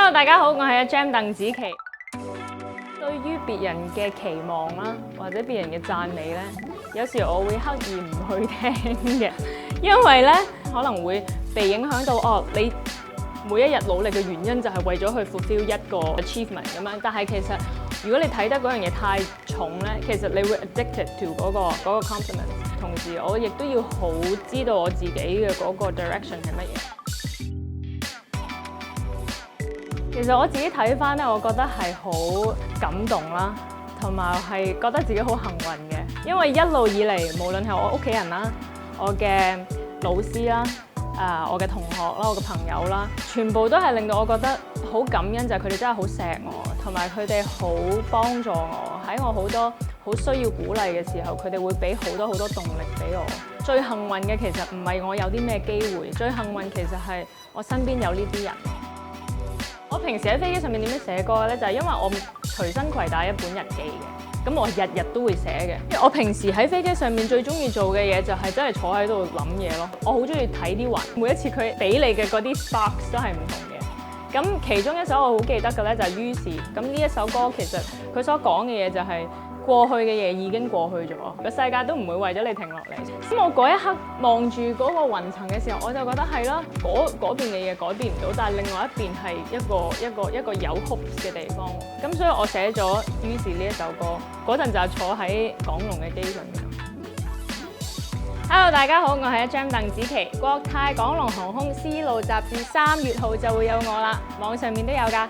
Hello， 大家好，我係阿 Jam 鄧紫棋。對於別人嘅期望啦，或者別人嘅讚美咧，有時我會刻意唔去聽嘅，因為咧可能會被影響到哦，你每一日努力嘅原因就係為咗去 fulfill 一個 achievement 咁樣。但係其實如果你睇得嗰樣嘢太重咧，其實你會 addicted to 嗰個 compliment。同時我亦都要好知道我自己嘅嗰個 direction 係乜嘢。其實我自己睇返咧，我覺得係好感動啦，同埋係覺得自己好幸運嘅，因為一路以嚟，無論係我屋企人啦、我嘅老師啦、我嘅同學啦、我嘅朋友啦，全部都係令到我覺得好感恩，就係佢哋真係好錫我，同埋佢哋好幫助我喺我好多好需要鼓勵嘅時候，佢哋會俾好多動力俾我。最幸運嘅其實唔係我有啲咩機會，最幸運其實係我身邊有呢啲人。我平時喺飛機上面點樣寫歌咧？就係因為我隨身攜帶一本日記嘅，咁我日日都會寫嘅。因為我平時喺飛機上面最中意做嘅嘢就係真係坐喺度諗嘢咯。我好中意睇啲雲，每一次佢俾你嘅嗰啲 sparks 都係唔同嘅。咁其中一首我好記得嘅咧就係於是。咁呢一首歌其實佢所講嘅嘢就係過去嘅嘢已經過去咗，個世界都唔會為咗你停落嚟。咁我嗰一刻望住嗰個雲層嘅時候，我就覺得係啦，嗰邊嘅嘢改變唔到，但係另外一邊係一個有 hope 嘅地方。咁所以我寫咗於是呢一首歌，嗰陣就係坐喺港龍嘅機上面。Hello， 大家好，我係阿 Jam 鄧紫棋。國泰港龍航空絲路雜誌3月號就會有我啦，網上面都有㗎。